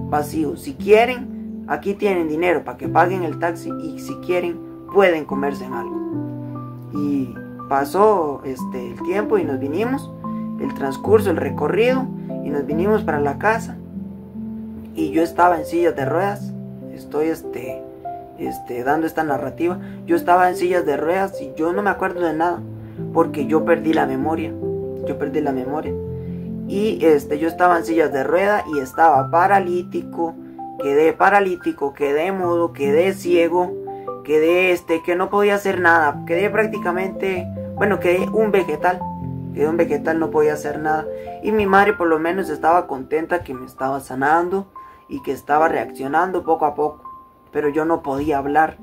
vacíos. Si quieren, aquí tienen dinero para que paguen el taxi y si quieren, pueden comerse en algo. Y pasó el tiempo y nos vinimos, el transcurso, el recorrido, y nos vinimos para la casa. Y yo estaba en sillas de ruedas, estoy dando esta narrativa. Yo estaba en sillas de ruedas y yo no me acuerdo de nada, porque yo perdí la memoria. Y yo estaba en sillas de ruedas y estaba paralítico, quedé mudo, quedé ciego, quedé que no podía hacer nada, quedé prácticamente, quedé un vegetal, no podía hacer nada. Y mi madre por lo menos estaba contenta que me estaba sanando y que estaba reaccionando poco a poco, pero yo no podía hablar.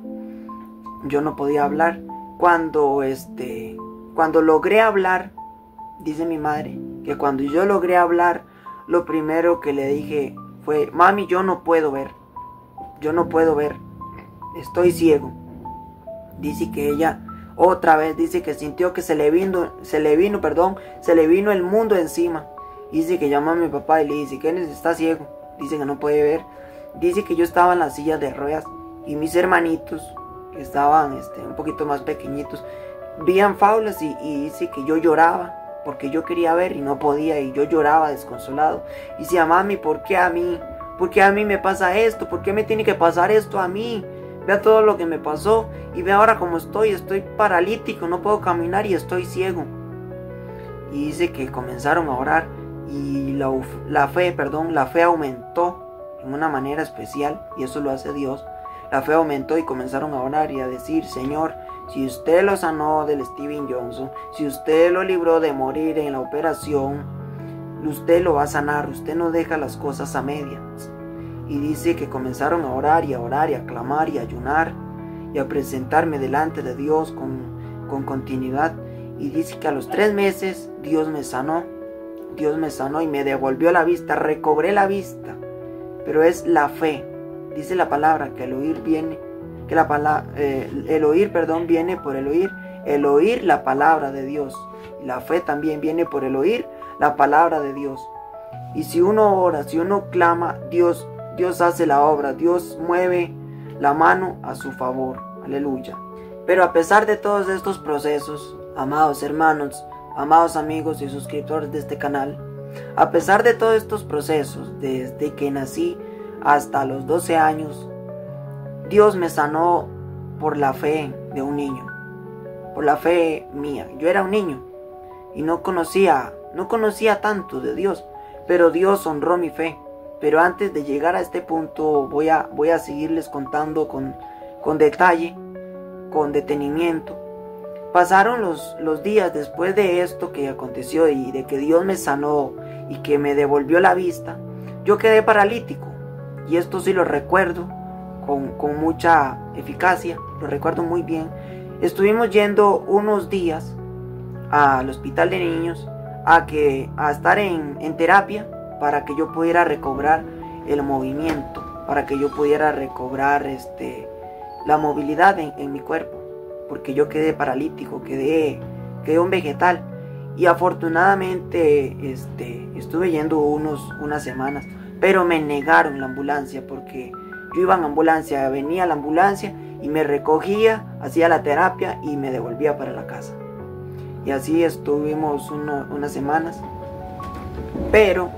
Cuando logré hablar, dice mi madre que cuando yo logré hablar, lo primero que le dije fue: mami, yo no puedo ver, estoy ciego. Dice que ella otra vez dice que sintió que se le vino el mundo encima. Dice que llamó a mi papá y le dice: ¿quién está ciego? Dice que no puede ver. Dice que yo estaba en la silla de ruedas y mis hermanitos, que estaban un poquito más pequeñitos, veían faulas y dice que yo lloraba porque yo quería ver y no podía, y yo lloraba desconsolado. Y decía: mami, ¿por qué a mí? ¿Por qué a mí me pasa esto? ¿Por qué me tiene que pasar esto a mí? vea todo lo que me pasó y ve ahora cómo estoy paralítico, no puedo caminar y estoy ciego. Y dice que comenzaron a orar y la fe aumentó en una manera especial, y eso lo hace Dios. La fe aumentó y comenzaron a orar y a decir: Señor, si usted lo sanó del Steven Johnson, si usted lo libró de morir en la operación, usted lo va a sanar, usted no deja las cosas a medias. Y dice que comenzaron a orar y a clamar y a ayunar y a presentarme delante de Dios con continuidad. Y dice que a los 3 meses Dios me sanó y me devolvió la vista, recobré la vista. Pero es la fe, dice la palabra, que el oír viene por el oír la palabra de Dios. Y la fe también viene por el oír la palabra de Dios. Y si uno ora, si uno clama, Dios hace la obra, Dios mueve la mano a su favor. Aleluya. Pero a pesar de todos estos procesos, amados hermanos, amados amigos y suscriptores de este canal, a pesar de todos estos procesos, desde que nací hasta los 12 años, Dios me sanó por la fe de un niño, por la fe mía. Yo era un niño y no conocía tanto de Dios, pero Dios honró mi fe. Pero antes de llegar a este punto voy a seguirles contando con detalle, con detenimiento. Pasaron los días después de esto que aconteció y de que Dios me sanó y que me devolvió la vista. Yo quedé paralítico, y esto sí lo recuerdo con mucha eficacia, lo recuerdo muy bien. Estuvimos yendo unos días al hospital de niños a estar en terapia para que yo pudiera recobrar el movimiento, para que yo pudiera recobrar la movilidad en mi cuerpo, porque yo quedé paralítico, quedé un vegetal. Y afortunadamente estuve yendo unas semanas, pero me negaron la ambulancia, porque yo iba en ambulancia, venía la ambulancia y me recogía, hacía la terapia y me devolvía para la casa. Y así estuvimos unas semanas, pero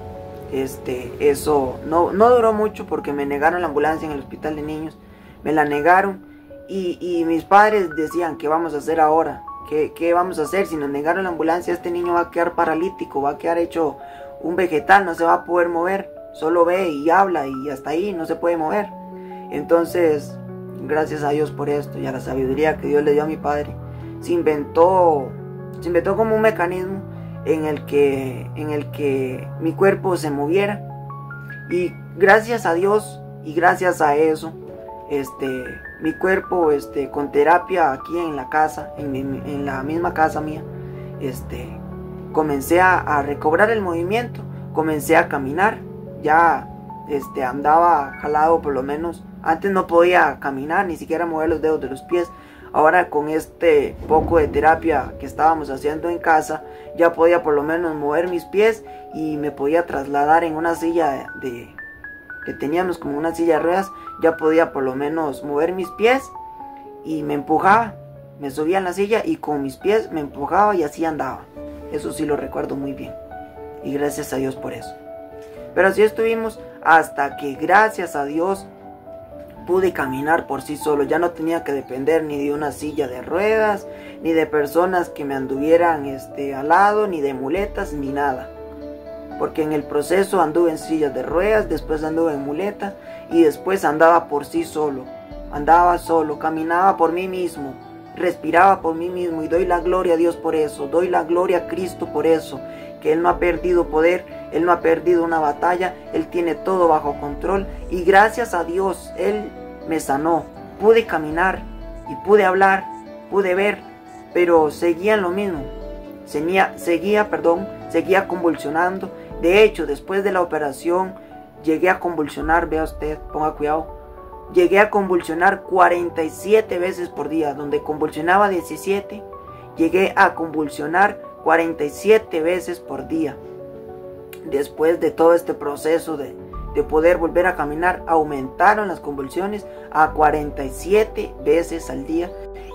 eso no duró mucho, porque me negaron la ambulancia en el hospital de niños, me la negaron. Y mis padres decían: ¿qué vamos a hacer ahora? ¿Qué vamos a hacer? Si nos negaron la ambulancia, este niño va a quedar paralítico, va a quedar hecho un vegetal, no se va a poder mover, solo ve y habla y hasta ahí, no se puede mover. Entonces, gracias a Dios por esto y a la sabiduría que Dios le dio a mi padre, se inventó como un mecanismo en el que mi cuerpo se moviera. Y gracias a Dios y gracias a eso, mi cuerpo, con terapia aquí en la casa, en la misma casa mía, comencé a recobrar el movimiento, comencé a caminar. Ya andaba jalado, por lo menos antes no podía caminar, ni siquiera mover los dedos de los pies. Ahora con este poco de terapia que estábamos haciendo en casa, ya podía por lo menos mover mis pies y me podía trasladar en una silla que teníamos, como una silla de ruedas. Ya podía por lo menos mover mis pies y me empujaba, me subía en la silla y con mis pies me empujaba y así andaba. Eso sí lo recuerdo muy bien y gracias a Dios por eso. Pero así estuvimos hasta que, gracias a Dios, pude caminar por sí solo. Ya no tenía que depender ni de una silla de ruedas, ni de personas que me anduvieran al lado, ni de muletas, ni nada. Porque en el proceso anduve en sillas de ruedas, después anduve en muleta y después andaba por sí solo. Andaba solo, caminaba por mí mismo, respiraba por mí mismo, y doy la gloria a Dios por eso, doy la gloria a Cristo por eso, que Él no ha perdido poder, Él no ha perdido una batalla, Él tiene todo bajo control, y gracias a Dios Él me sanó. Pude caminar y pude hablar, pude ver, pero seguía en lo mismo, seguía convulsionando. De hecho, después de la operación llegué a convulsionar, vea usted, ponga cuidado, llegué a convulsionar 47 veces por día. Donde convulsionaba 17, llegué a convulsionar 47 veces por día. Después de todo este proceso de poder volver a caminar, aumentaron las convulsiones a 47 veces al día,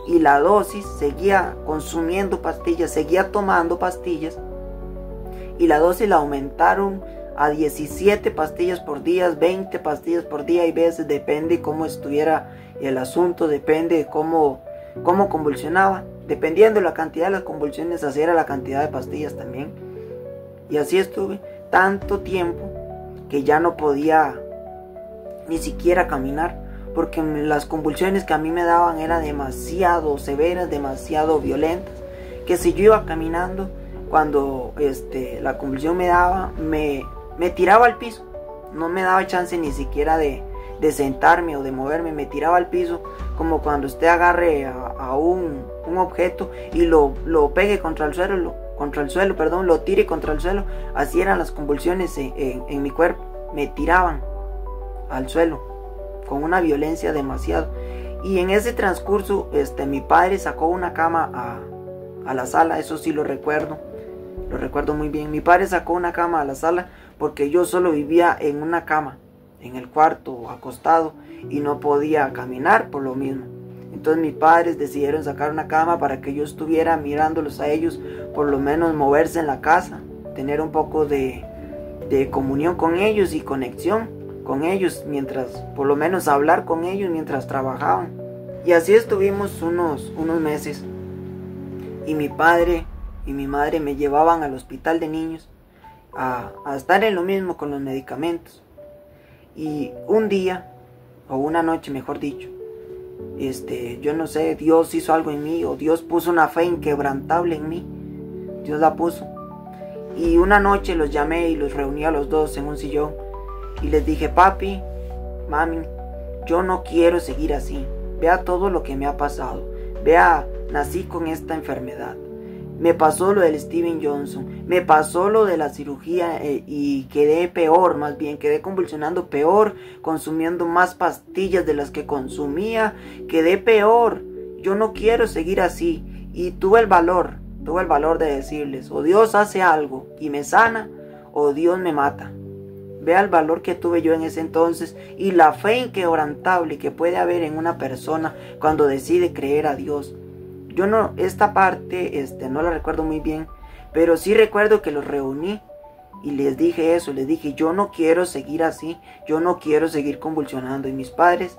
y la dosis, seguía consumiendo pastillas, seguía tomando pastillas, y la dosis la aumentaron a 17 pastillas por día, 20 pastillas por día, y veces depende cómo estuviera el asunto depende de cómo convulsionaba. Dependiendo de la cantidad de las convulsiones, así era la cantidad de pastillas también. Y así estuve tanto tiempo que ya no podía ni siquiera caminar, porque las convulsiones que a mí me daban eran demasiado severas, demasiado violentas, que si yo iba caminando, cuando la convulsión me daba, me tiraba al piso. No me daba chance ni siquiera de sentarme o de moverme, me tiraba al piso, como cuando usted agarre a un objeto y lo pegue contra el suelo, lo tire contra el suelo. Así eran las convulsiones en mi cuerpo, me tiraban al suelo con una violencia demasiado. Y en ese transcurso mi padre sacó una cama a la sala, eso sí lo recuerdo muy bien. Mi padre sacó una cama a la sala porque yo solo vivía en una cama, en el cuarto, acostado, y no podía caminar por lo mismo. Entonces mis padres decidieron sacar una cama para que yo estuviera mirándolos a ellos, por lo menos moverse en la casa, tener un poco de comunión con ellos y conexión con ellos, mientras, por lo menos hablar con ellos mientras trabajaban. Y así estuvimos unos meses, y mi padre y mi madre me llevaban al hospital de niños a estar en lo mismo con los medicamentos. Y un día, o una noche mejor dicho, yo no sé, Dios hizo algo en mí, o Dios puso una fe inquebrantable en mí. Dios la puso. Y una noche los llamé y los reuní a los dos en un sillón y les dije: papi, mami, yo no quiero seguir así. Vea todo lo que me ha pasado. Vea, nací con esta enfermedad. Me pasó lo del Steven Johnson, me pasó lo de la cirugía y quedé peor, más bien quedé convulsionando peor, consumiendo más pastillas de las que consumía, quedé peor. Yo no quiero seguir así. Y tuve el valor de decirles: o Dios hace algo y me sana, o Dios me mata. Vea el valor que tuve yo en ese entonces y la fe inquebrantable que puede haber en una persona cuando decide creer a Dios. Yo no, esta parte no la recuerdo muy bien, pero sí recuerdo que los reuní y les dije eso, les dije: yo no quiero seguir así, yo no quiero seguir convulsionando. Y mis padres,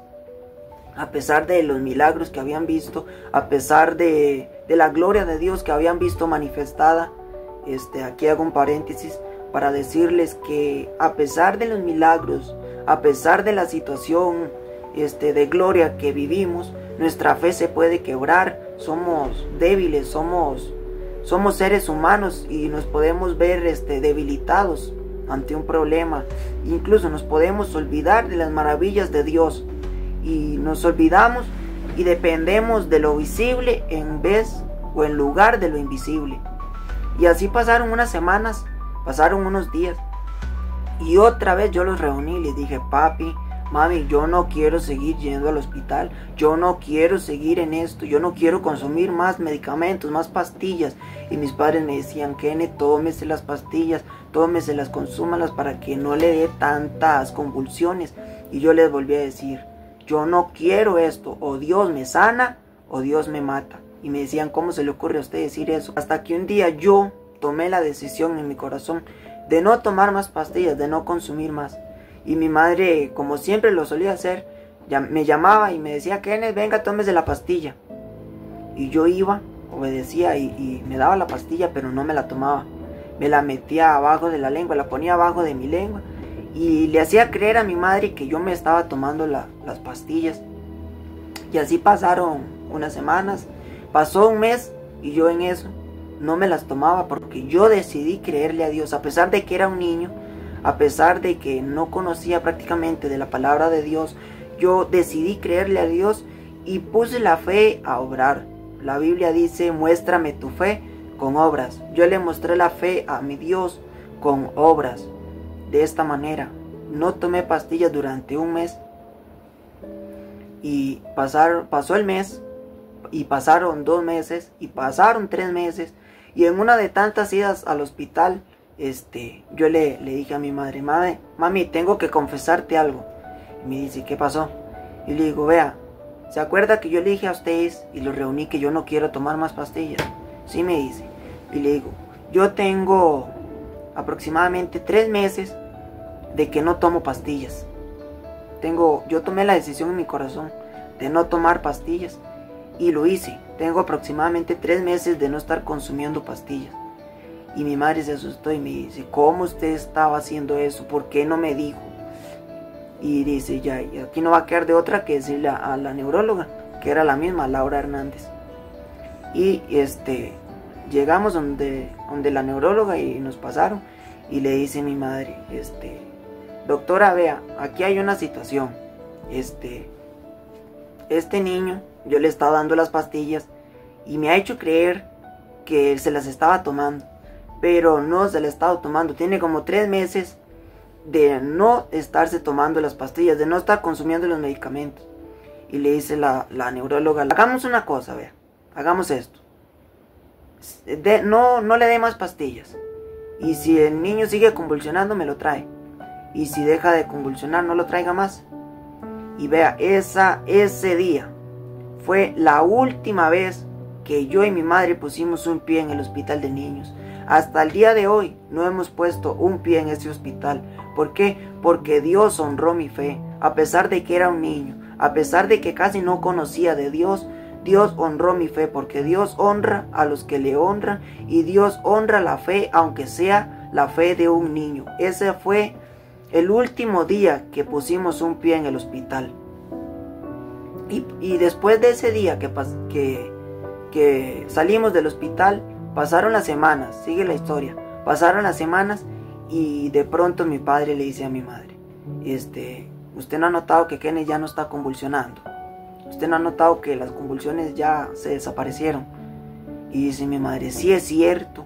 a pesar de los milagros que habían visto, a pesar de la gloria de Dios que habían visto manifestada, aquí hago un paréntesis para decirles que a pesar de los milagros, a pesar de la situación de gloria que vivimos, nuestra fe se puede quebrar. Somos débiles, somos seres humanos y nos podemos ver debilitados ante un problema. Incluso nos podemos olvidar de las maravillas de Dios y nos olvidamos y dependemos de lo visible en vez o en lugar de lo invisible. Y así pasaron unas semanas, pasaron unos días, y otra vez yo los reuní y les dije: papi, mami, yo no quiero seguir yendo al hospital, yo no quiero seguir en esto, yo no quiero consumir más medicamentos, más pastillas. Y mis padres me decían: Kenneth, tómese las pastillas, tómeselas, consúmalas para que no le dé tantas convulsiones. Y yo les volví a decir: yo no quiero esto, o Dios me sana o Dios me mata. Y me decían: ¿cómo se le ocurre a usted decir eso? Hasta que un día yo tomé la decisión en mi corazón de no tomar más pastillas, de no consumir más. Y mi madre, como siempre lo solía hacer, me llamaba y me decía: Kenneth, venga, tómese la pastilla. Y yo iba, obedecía y me daba la pastilla, pero no me la tomaba. Me la metía abajo de la lengua, la ponía abajo de mi lengua y le hacía creer a mi madre que yo me estaba tomando las pastillas. Y así pasaron unas semanas, pasó un mes y yo en eso no me las tomaba porque yo decidí creerle a Dios, a pesar de que era un niño, a pesar de que no conocía prácticamente de la palabra de Dios. Yo decidí creerle a Dios y puse la fe a obrar. La Biblia dice: muéstrame tu fe con obras. Yo le mostré la fe a mi Dios con obras. De esta manera, no tomé pastillas durante un mes. Y pasó el mes, y pasaron 2 meses, y pasaron 3 meses. Y en una de tantas idas al hospital, yo le dije a mi madre: mami, tengo que confesarte algo. Y me dice: ¿qué pasó? Y le digo: vea, ¿se acuerda que yo le dije a ustedes y los reuní que yo no quiero tomar más pastillas? Sí, me dice. Y le digo: yo tengo aproximadamente 3 meses de que no tomo pastillas. Yo tomé la decisión en mi corazón de no tomar pastillas. Y lo hice. Tengo aproximadamente 3 meses de no estar consumiendo pastillas. Y mi madre se asustó y me dice, ¿cómo usted estaba haciendo eso? ¿Por qué no me dijo? Y dice, ya, y aquí no va a quedar de otra que decirle a la neuróloga, que era la misma, Laura Hernández. Y llegamos donde la neuróloga y nos pasaron. Y le dice mi madre, doctora, vea, aquí hay una situación. Este niño, yo le estaba dando las pastillas y me ha hecho creer que se las estaba tomando, pero no se las estaba tomando. Tiene como 3 meses de no estarse tomando las pastillas, de no estar consumiendo los medicamentos. Y le dice la neuróloga, hagamos una cosa, vea, hagamos esto. No le dé más pastillas. Y si el niño sigue convulsionando, me lo trae. Y si deja de convulsionar, no lo traiga más. Y vea, ese día fue la última vez que yo y mi madre pusimos un pie en el hospital de niños. Hasta el día de hoy no hemos puesto un pie en ese hospital. ¿Por qué? Porque Dios honró mi fe. A pesar de que era un niño, a pesar de que casi no conocía de Dios, Dios honró mi fe, porque Dios honra a los que le honran y Dios honra la fe, aunque sea la fe de un niño. Ese fue el último día que pusimos un pie en el hospital. Y después de ese día que salimos del hospital, pasaron las semanas, sigue la historia, pasaron las semanas y de pronto mi padre le dice a mi madre, usted no ha notado que Kenny ya no está convulsionando. ¿Usted no ha notado que las convulsiones ya se desaparecieron? Y dice mi madre, sí es cierto.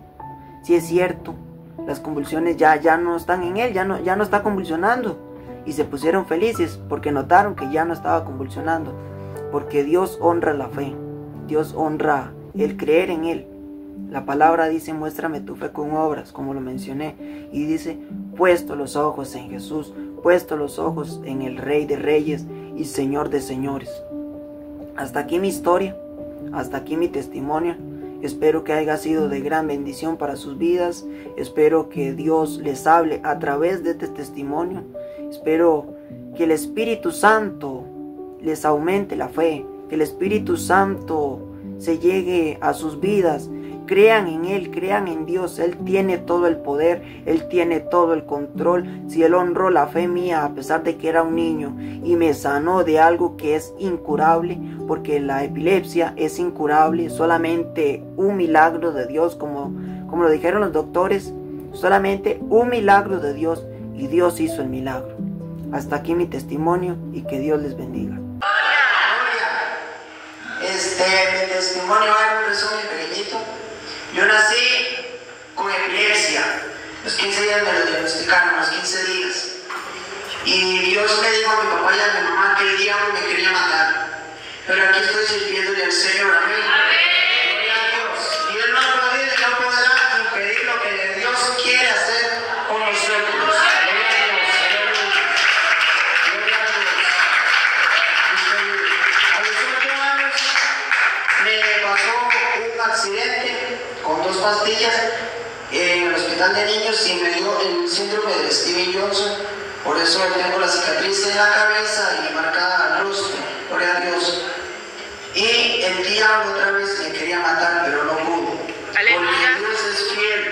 Las convulsiones ya no están en él, ya no está convulsionando. Y se pusieron felices porque notaron que ya no estaba convulsionando. Porque Dios honra la fe. Dios honra el creer en Él. La palabra dice, muéstrame tu fe con obras, como lo mencioné. Y dice, puesto los ojos en Jesús, puesto los ojos en el Rey de Reyes y Señor de Señores. Hasta aquí mi historia, hasta aquí mi testimonio. Espero que haya sido de gran bendición para sus vidas. Espero que Dios les hable a través de este testimonio. Espero que el Espíritu Santo les aumente la fe, que el Espíritu Santo se llegue a sus vidas. Crean en Él, crean en Dios. Él tiene todo el poder, Él tiene todo el control. Si Él honró la fe mía a pesar de que era un niño y me sanó de algo que es incurable, porque la epilepsia es incurable, solamente un milagro de Dios, como lo dijeron los doctores, solamente un milagro de Dios, y Dios hizo el milagro. Hasta aquí mi testimonio y que Dios les bendiga. Mi testimonio va en un resumen pequeñito. Yo nací con epilepsia. Los 15 días me lo diagnosticaron, los 15 días. Y Dios le dijo a mi papá y a mi mamá que el diablo me quería matar. Pero aquí estoy sirviéndole al Señor. Amén. Gloria a Dios. Y Él no podrá impedir lo que Dios quiere hacer con nosotros. Gloria a Dios. Gloria a Dios. A los 8 años me pasó un accidente con 2 pastillas en el hospital de niños y me dio el síndrome de Steven Johnson. Por eso tengo la cicatriz en la cabeza y marcada al rostro. Gloria a Dios. Y el diablo otra vez me quería matar, pero no pudo. Aleluya. Porque Dios es fiel.